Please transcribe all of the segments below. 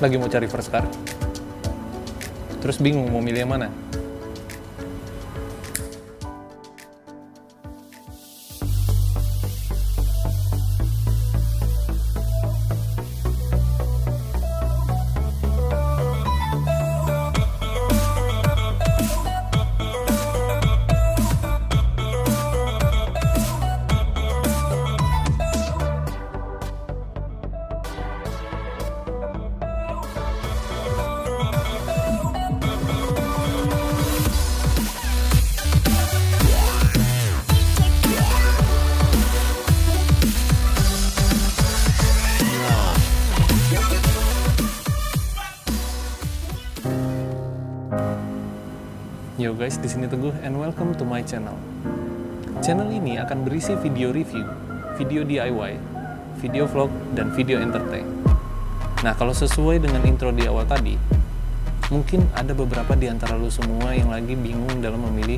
Lagi mau cari first car, terus bingung mau milih yang mana? Yo guys, di sini Teguh and welcome to my channel. Channel ini akan berisi video review, video DIY, video vlog, dan video entertain. Nah, kalau sesuai dengan intro di awal tadi, mungkin ada beberapa di antara lu semua yang lagi bingung dalam memilih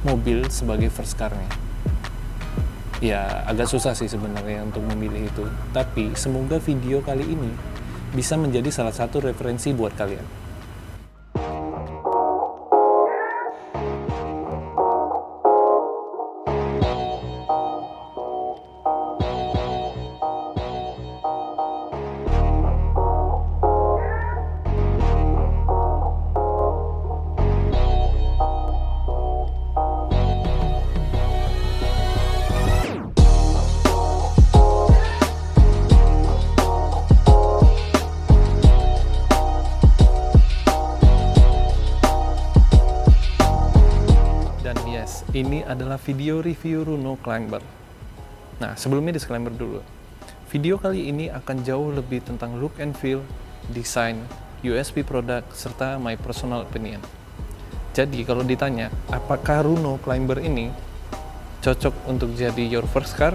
mobil sebagai first car-nya. Ya, agak susah sih sebenarnya untuk memilih itu. Tapi, semoga video kali ini bisa menjadi salah satu referensi buat kalian. Ini adalah video review Runo Climber. Nah, sebelumnya disclaimer dulu. Video kali ini akan jauh lebih tentang look and feel, desain, USP produk, serta my personal opinion. Jadi, kalau ditanya, apakah Runo Climber ini cocok untuk jadi your first car?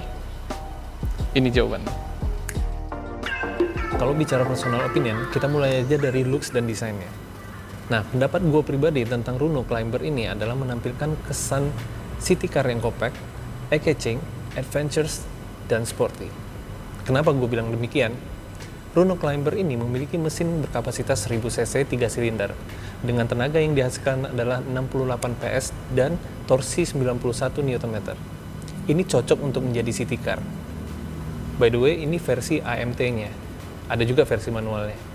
Ini jawabannya. Kalau bicara personal opinion, kita mulai aja dari looks dan desainnya. Nah, pendapat gue pribadi tentang Runo Climber ini adalah menampilkan kesan city car yang compact, eye-catching, adventures, dan sporty. Kenapa gue bilang demikian? Runo Climber ini memiliki mesin berkapasitas 1000 cc 3 silinder dengan tenaga yang dihasilkan adalah 68 PS dan torsi 91 Nm. Ini cocok untuk menjadi city car. By the way, ini versi AMT-nya. Ada juga versi manualnya.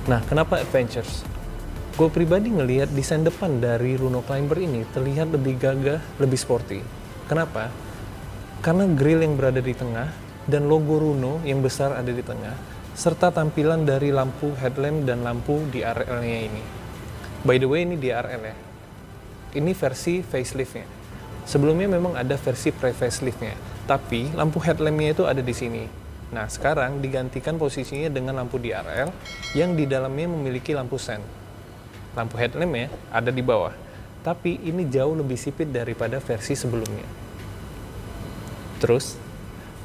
Nah, kenapa adventures? Gue pribadi ngelihat desain depan dari Runo Climber ini terlihat lebih gagah, lebih sporty. Kenapa? Karena grill yang berada di tengah dan logo Runo yang besar ada di tengah, serta tampilan dari lampu headlamp dan lampu DRL-nya ini. By the way, ini DRL ya. Ini versi facelift-nya. Sebelumnya memang ada versi pre-facelift-nya, tapi lampu headlamp-nya itu ada di sini. Nah, sekarang digantikan posisinya dengan lampu DRL yang di dalamnya memiliki lampu sen. Lampu headlamp-nya ada di bawah, tapi ini jauh lebih sipit daripada versi sebelumnya. Terus,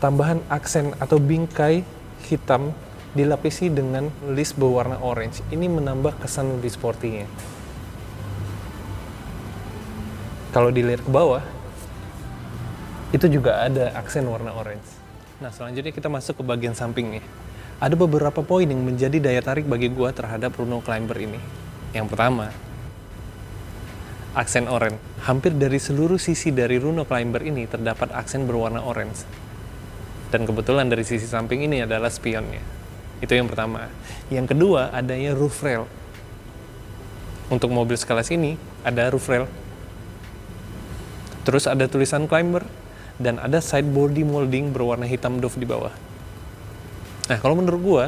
tambahan aksen atau bingkai hitam dilapisi dengan list berwarna orange. Ini menambah kesan lebih sporty-nya. Kalau dilihat ke bawah, itu juga ada aksen warna orange. Nah, selanjutnya kita masuk ke bagian samping nih. Ada beberapa poin yang menjadi daya tarik bagi gua terhadap Runo Climber ini. Yang pertama, aksen oranye. Hampir dari seluruh sisi dari Runo Climber ini terdapat aksen berwarna orange. Dan kebetulan dari sisi samping ini adalah spionnya. Itu yang pertama. Yang kedua, adanya roof rail. Untuk mobil sekelas ini, ada roof rail. Terus ada tulisan Climber. Dan ada side body molding berwarna hitam doff di bawah. Nah, kalau menurut gue,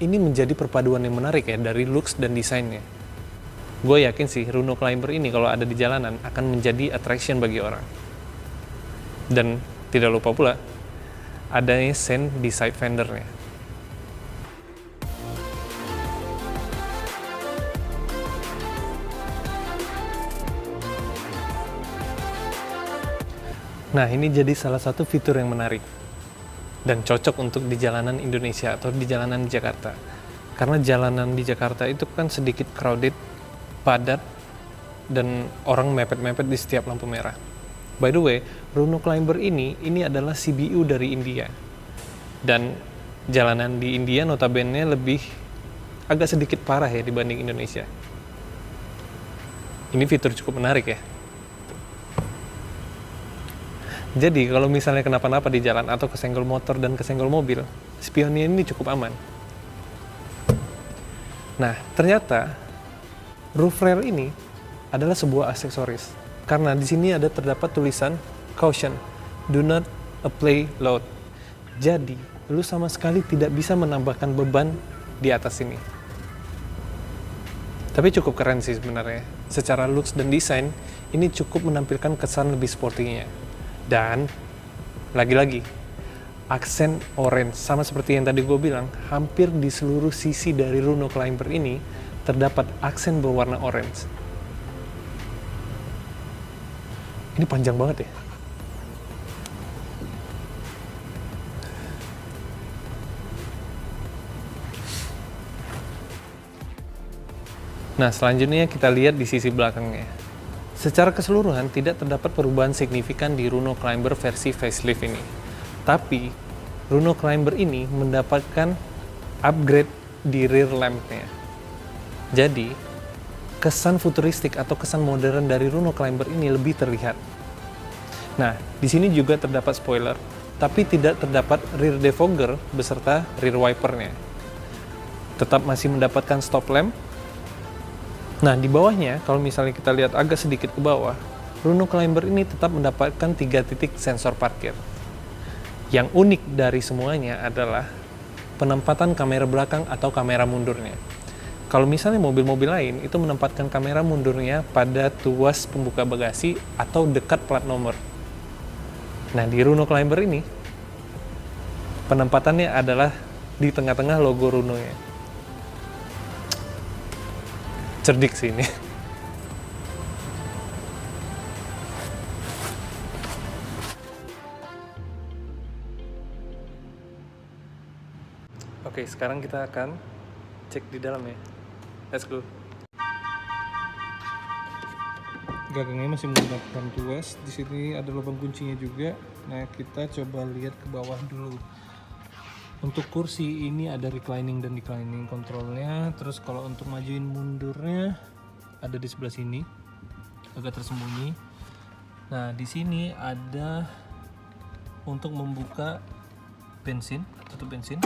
ini menjadi perpaduan yang menarik ya dari looks dan desainnya. Gue yakin sih Runo Climber ini kalau ada di jalanan akan menjadi attraction bagi orang. Dan tidak lupa pula, adanya sen di side fendernya. Nah, ini jadi salah satu fitur yang menarik dan cocok untuk di jalanan Indonesia atau di jalanan di Jakarta. Karena jalanan di Jakarta itu kan sedikit crowded padat, dan orang mepet-mepet di setiap lampu merah. By the way, Runo Climber ini adalah CBU dari India. Dan jalanan di India notabene lebih agak sedikit parah ya dibanding Indonesia. Ini fitur cukup menarik ya. Jadi kalau misalnya kenapa-napa di jalan atau kesenggol motor dan kesenggol mobil, spionnya ini cukup aman. Nah, ternyata roof rail ini adalah sebuah aksesoris. Karena di sini ada terdapat tulisan caution, do not apply load. Jadi, lu sama sekali tidak bisa menambahkan beban di atas ini. Tapi cukup keren sih sebenarnya. Secara looks dan desain, ini cukup menampilkan kesan lebih sportinya. Dan, lagi-lagi, aksen orange, sama seperti yang tadi gue bilang, hampir di seluruh sisi dari Runo Climber ini terdapat aksen berwarna orange. Ini panjang banget ya. Nah, selanjutnya kita lihat di sisi belakangnya. Secara keseluruhan tidak terdapat perubahan signifikan di Runo Climber versi facelift ini. Tapi, Runo Climber ini mendapatkan upgrade di rear lamp-nya. Jadi, kesan futuristik atau kesan modern dari Runo Climber ini lebih terlihat. Nah, di sini juga terdapat spoiler, tapi tidak terdapat rear defogger beserta rear wiper-nya. Tetap masih mendapatkan stop lamp. Nah, di bawahnya, kalau misalnya kita lihat agak sedikit ke bawah, Runo Climber ini tetap mendapatkan 3 titik sensor parkir. Yang unik dari semuanya adalah penempatan kamera belakang atau kamera mundurnya. Kalau misalnya mobil-mobil lain, itu menempatkan kamera mundurnya pada tuas pembuka bagasi atau dekat plat nomor. Nah, di Runo Climber ini, penempatannya adalah di tengah-tengah logo Runo-nya. Cerdik sih ini. Oke, sekarang kita akan cek di dalam ya. Let's go. Gagangnya masih menggunakan tuas. Di sini ada lubang kuncinya juga. Nah, kita coba lihat ke bawah dulu. Untuk kursi ini ada reclining dan declining kontrolnya. Terus kalau untuk majuin mundurnya ada di sebelah sini, agak tersembunyi. Nah, di sini ada untuk membuka bensin, tutup bensin.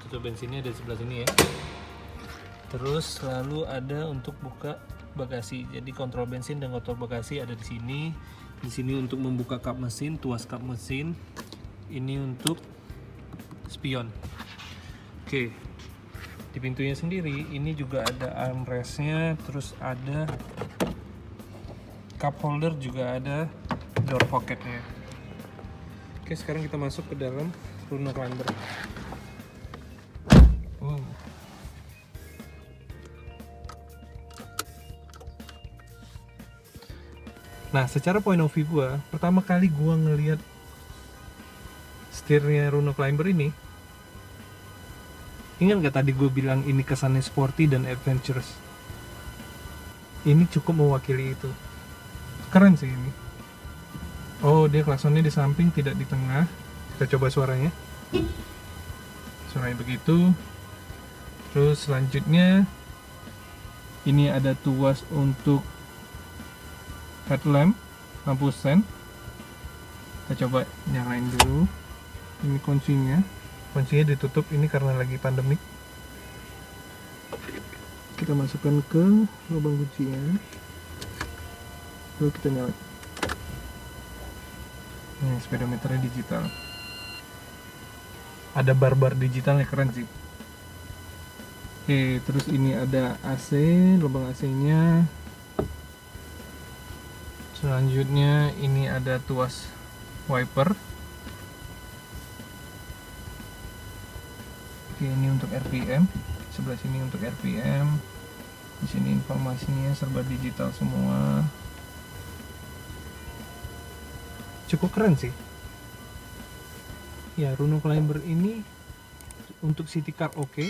Tutup bensinnya ada di sebelah sini ya. Terus lalu ada untuk buka bagasi. Jadi kontrol bensin dan kontrol bagasi ada di sini. Di sini untuk membuka kap mesin, tuas kap mesin. Ini untuk spion. Oke. Di pintunya sendiri ini juga ada armrestnya, terus ada cup holder, juga ada door pocketnya. Oke, sekarang kita masuk ke dalam Runo Climber. Nah, secara point of view gue, pertama kali gue ngelihat setirnya Runo Climber ini, ingat gak tadi gue bilang ini kesannya sporty dan adventurous? Ini cukup mewakili itu. Keren sih ini. Oh, dia klaksonnya di samping, tidak di tengah. Kita coba suaranya. Suaranya begitu. Terus selanjutnya ini ada tuas untuk headlamp, lampu sen. Kita coba nyalain dulu. Ini kuncinya ditutup, ini karena lagi pandemik. Kita masukkan ke lubang kuncinya, lalu kita nyalain. Ini speedometernya digital, ada bar-bar digitalnya, keren sih. Oke, terus ini ada AC, lubang AC nya. Selanjutnya ini ada tuas wiper. Oke, ini untuk RPM. Sebelah sini untuk RPM. Di sini informasinya serba digital semua. Cukup keren sih. Ya, Runo Climber ini untuk city car oke.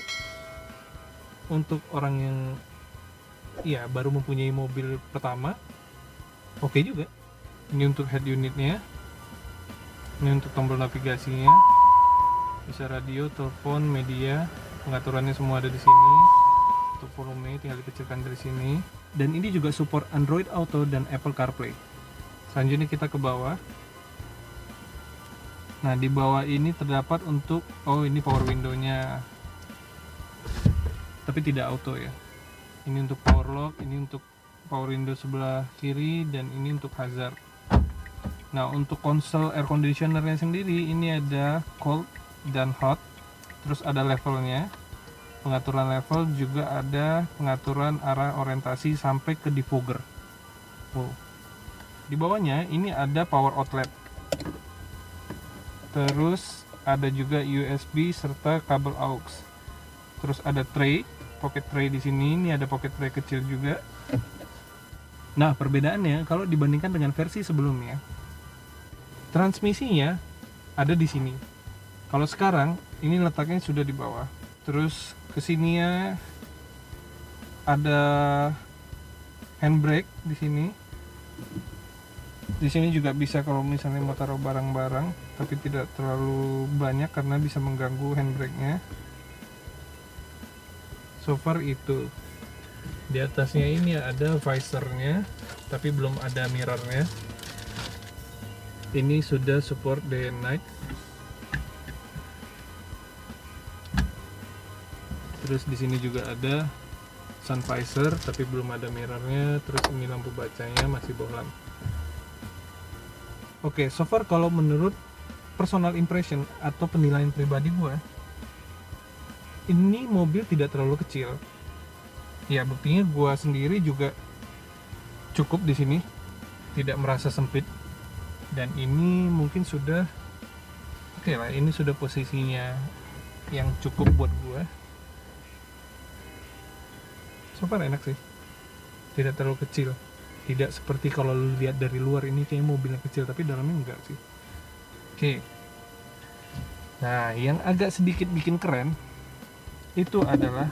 Untuk orang yang ya baru mempunyai mobil pertama, oke juga. Ini untuk head unitnya, ini untuk tombol navigasinya, bisa radio, telepon, media, pengaturannya semua ada di sini. Untuk volume tinggal dikecilkan dari sini. Dan ini juga support Android Auto dan Apple CarPlay. Selanjutnya kita ke bawah. Nah, di bawah ini terdapat untuk, oh ini power window-nya, tapi tidak auto ya. Ini untuk power lock, ini untuk power window sebelah kiri, dan ini untuk hazard. Nah, untuk konsol air conditioner-nya sendiri, ini ada cold dan hot, terus ada levelnya, pengaturan level, juga ada pengaturan arah orientasi sampai ke defogger. Oh. Di bawahnya ini ada power outlet, terus ada juga USB serta kabel aux, terus ada tray, pocket tray di sini. Ini ada pocket tray kecil juga. Nah, perbedaannya kalau dibandingkan dengan versi sebelumnya, transmisinya ada di sini. Kalau sekarang ini letaknya sudah di bawah. Terus kesininya ada handbrake di sini. Di sini juga bisa kalau misalnya mau taruh barang-barang, tapi tidak terlalu banyak karena bisa mengganggu handbrake-nya. So far itu. Di atasnya ini ada visornya, tapi belum ada mirrornya. Ini sudah support day and night. Terus di sini juga ada sun visor, tapi belum ada mirrornya. Terus ini lampu bacanya masih bohlam. Oke, so far kalau menurut personal impression atau penilaian pribadi gue, ini mobil tidak terlalu kecil. Ya, buktinya gue sendiri juga cukup di sini, tidak merasa sempit. Dan ini mungkin sudah oke lah, ini sudah posisinya yang cukup buat gue. So far enak sih, tidak terlalu kecil. Tidak seperti kalau lu lihat dari luar ini kayak mobilnya kecil, tapi dalamnya enggak sih. Oke. Nah, yang agak sedikit bikin keren itu adalah,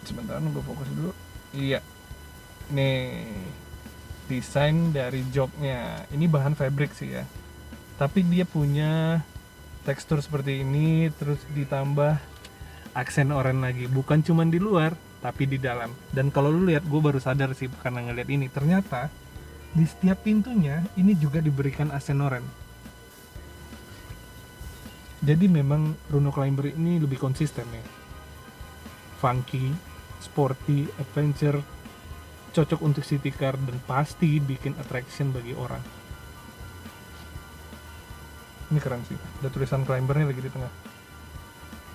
sebentar nunggu fokus dulu. Iya. Nih, desain dari joknya. Ini bahan fabric sih ya. Tapi dia punya tekstur seperti ini, terus ditambah aksen oranye lagi. Bukan cuma di luar, tapi di dalam. Dan kalau lu lihat, gue baru sadar sih karena ngeliat ini, ternyata di setiap pintunya ini juga diberikan aksen oranye. Jadi memang Runo Climber ini lebih konsisten ya. Funky, sporty, adventure, cocok untuk city car, dan pasti bikin attraction bagi orang. Ini keren sih. Ada tulisan Climbernya lagi di tengah.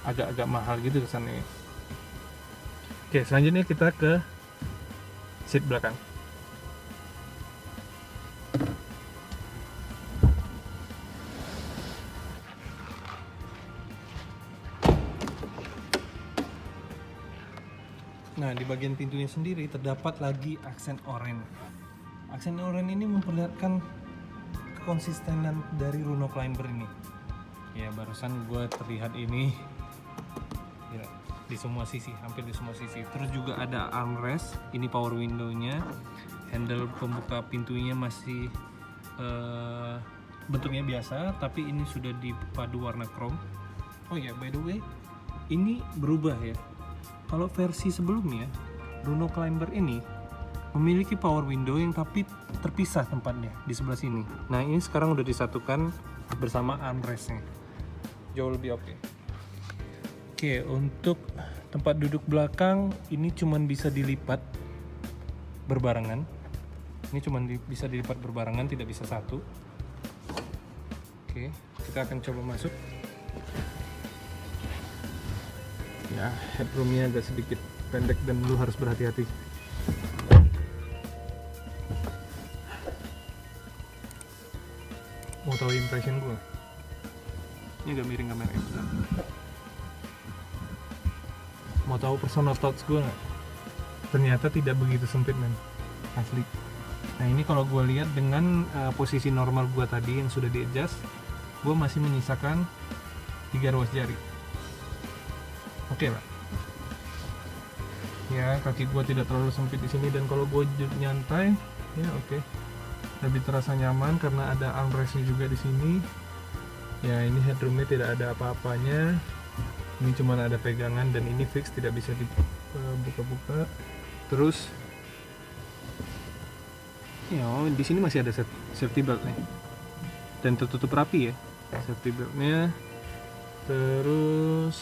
Agak-agak mahal gitu kesannya. Oke, selanjutnya kita ke seat belakang. Nah, di bagian pintunya sendiri terdapat lagi aksen oranye. Aksen oranye ini memperlihatkan kekonsistenan dari Runo Climber ini. Ya, barusan gue terlihat ini ya, di semua sisi, hampir di semua sisi. Terus juga ada armrest, ini power window-nya, handle pembuka pintunya masih bentuknya biasa, tapi ini sudah dipadu warna chrome. Oh ya, by the way, ini berubah ya. Kalau versi sebelumnya, Runo Climber ini memiliki power window yang tapi terpisah tempatnya di sebelah sini. Nah, ini sekarang udah disatukan bersama armrestnya. Jauh lebih oke. Oke, untuk tempat duduk belakang ini cuman bisa dilipat berbarengan. Ini cuman bisa dilipat berbarengan, tidak bisa satu. Oke, kita akan coba masuk. Ya, headroomnya agak sedikit pendek dan lu harus berhati-hati. Mau tahu impression gue? Ini agak miring kameranya. Mau tahu personal thoughts gue nggak? Ternyata tidak begitu sempit, men. Asli. Nah, ini kalau gue lihat dengan posisi normal gue tadi yang sudah di-adjust, gue masih menyisakan 3 ruas jari. Oke lah. Ya, kaki gua tidak terlalu sempit di sini, dan kalau gua nyantai, ya oke. Lebih terasa nyaman karena ada armrestnya juga di sini. Ya, ini headroomnya tidak ada apa-apanya. Ini cuma ada pegangan dan ini fix, tidak bisa dibuka-buka. Terus, ya di sini masih ada safety belt nih, dan tertutup rapi ya safety beltnya. Terus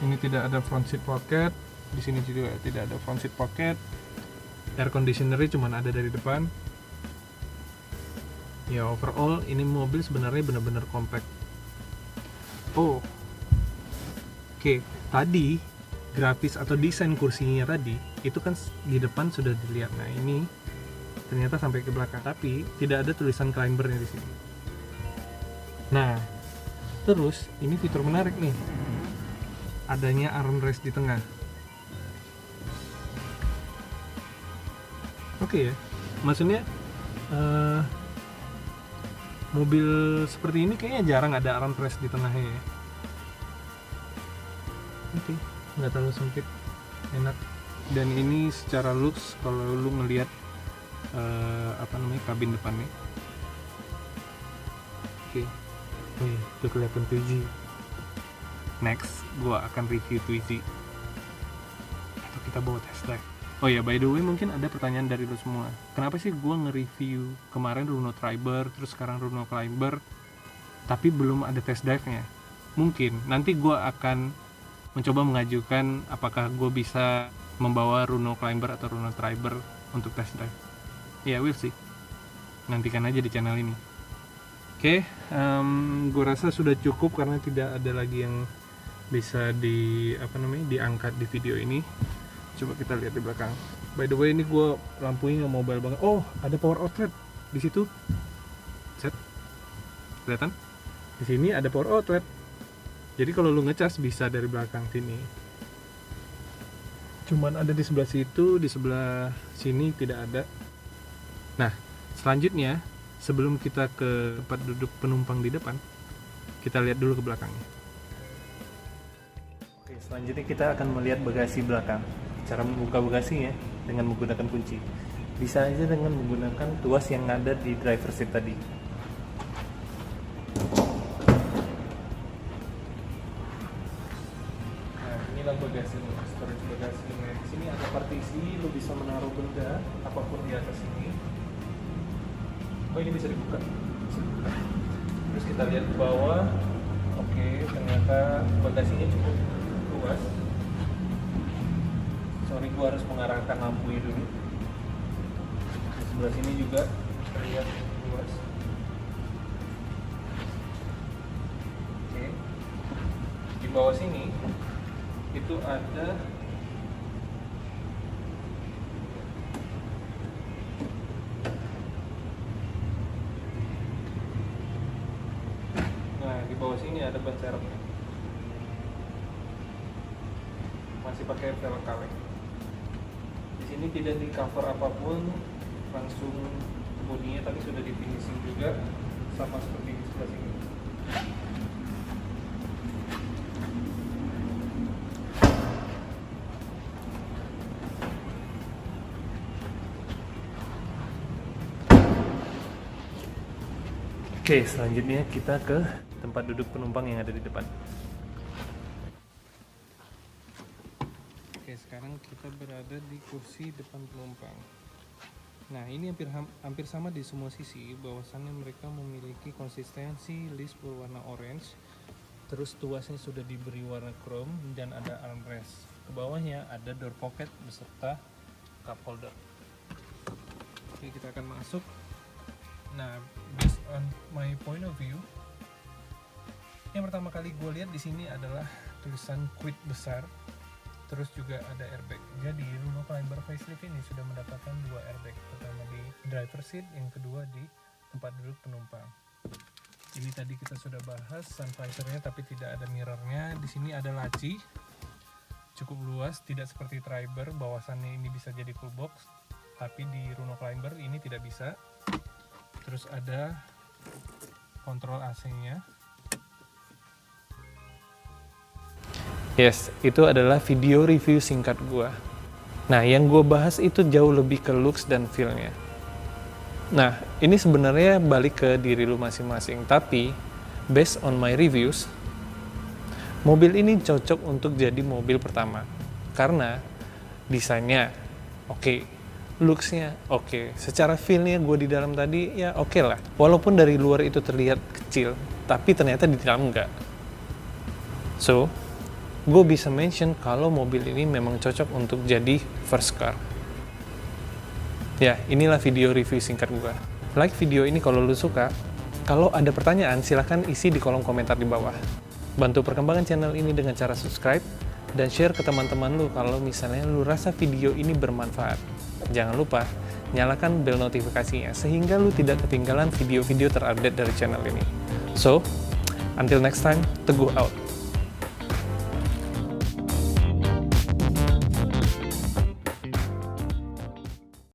ini tidak ada front seat pocket. Di sini juga tidak ada front seat pocket. Air conditioner-nya cuma ada dari depan. Ya, overall ini mobil sebenarnya benar-benar compact. Oh, oke. Tadi grafis atau desain kursinya tadi itu kan di depan sudah dilihat. Nah, ini ternyata sampai ke belakang, tapi tidak ada tulisan climbernya di sini. Nah, terus ini fitur menarik nih, adanya armrest di tengah. Oke ya, maksudnya mobil seperti ini kayaknya jarang ada armrest di tengahnya ya. Oke, nggak terlalu sempit, enak. Dan ini secara looks kalau lu ngelihat kabin depannya. Oke. Itu kelihatan Twizy. Next, gua akan review Twizy. Atau kita bawa test drive. Oh ya, by the way, mungkin ada pertanyaan dari lo semua. Kenapa sih gua nge-review kemarin Runo Triber, terus sekarang Runo Climber, tapi belum ada test drive-nya? Mungkin nanti gua akan mencoba mengajukan apakah gue bisa membawa Runo Climber atau Runo Triber untuk test drive. Ya, we'll see. Nantikan aja di channel ini. Oke, gue rasa sudah cukup karena tidak ada lagi yang bisa diangkat di video ini. Coba kita lihat di belakang. By the way, ini gue lampunya mobile banget. Oh, ada power outlet di situ. Set, kelihatan? Di sini ada power outlet. Jadi kalau lu ngecas bisa dari belakang sini. Cuman ada di sebelah situ, di sebelah sini tidak ada. Nah, selanjutnya sebelum kita ke tempat duduk penumpang di depan, kita lihat dulu ke belakangnya. Oke, selanjutnya kita akan melihat bagasi belakang. Cara membuka bagasinya dengan menggunakan kunci. Bisa aja dengan menggunakan tuas yang ada di driver seat tadi. Nah, inilah bagasinya, storage bagasinya. Di sini ada partisi, lu bisa menaruh benda apapun di atas ini. Oh, ini bisa dibuka. Terus kita lihat ke bawah. Oke, ternyata bagasinya cukup luas. Sorry, gua harus mengarahkan lampunya dulu. Di sebelah sini juga terlihat luas. Oke. Di bawah sini itu ada bawah sini ada ban serepnya, masih pakai velg kaleng. Di sini tidak di cover apapun, langsung bodinya tadi sudah di finishing juga, sama seperti di sebelah sini. Oke, selanjutnya kita ke tempat duduk penumpang yang ada di depan. Oke, sekarang kita berada di kursi depan penumpang. Nah, ini hampir sama di semua sisi, bahwasannya mereka memiliki konsistensi list berwarna orange. Terus tuasnya sudah diberi warna chrome dan ada armrest. Ke bawahnya ada door pocket beserta cup holder. Oke, kita akan masuk. Nah, based on my point of view, yang pertama kali gue lihat di sini adalah tulisan Quid besar, terus juga ada airbag. Jadi Runo Climber facelift ini sudah mendapatkan 2 airbag, pertama di driver seat, yang kedua di tempat duduk penumpang. Ini tadi kita sudah bahas sun visornya, tapi tidak ada mirrornya. Di sini ada laci, cukup luas, tidak seperti Triber bahwasannya ini bisa jadi full box, tapi di Runo Climber ini tidak bisa. Terus ada kontrol AC-nya. Yes, itu adalah video review singkat gua. Nah, yang gue bahas itu jauh lebih ke looks dan feel-nya. Nah, ini sebenarnya balik ke diri lu masing-masing, tapi based on my reviews, mobil ini cocok untuk jadi mobil pertama. Karena desainnya oke, looks-nya oke, secara feel-nya gue di dalam tadi ya oke lah. Walaupun dari luar itu terlihat kecil, tapi ternyata di dalam enggak. So, gue bisa mention kalau mobil ini memang cocok untuk jadi first car. Ya, inilah video review singkat gue. Like video ini kalau lu suka. Kalau ada pertanyaan, silahkan isi di kolom komentar di bawah. Bantu perkembangan channel ini dengan cara subscribe dan share ke teman-teman lu kalau misalnya lu rasa video ini bermanfaat. Jangan lupa nyalakan bel notifikasinya sehingga lu tidak ketinggalan video-video terupdate dari channel ini. So, until next time, Teguh out.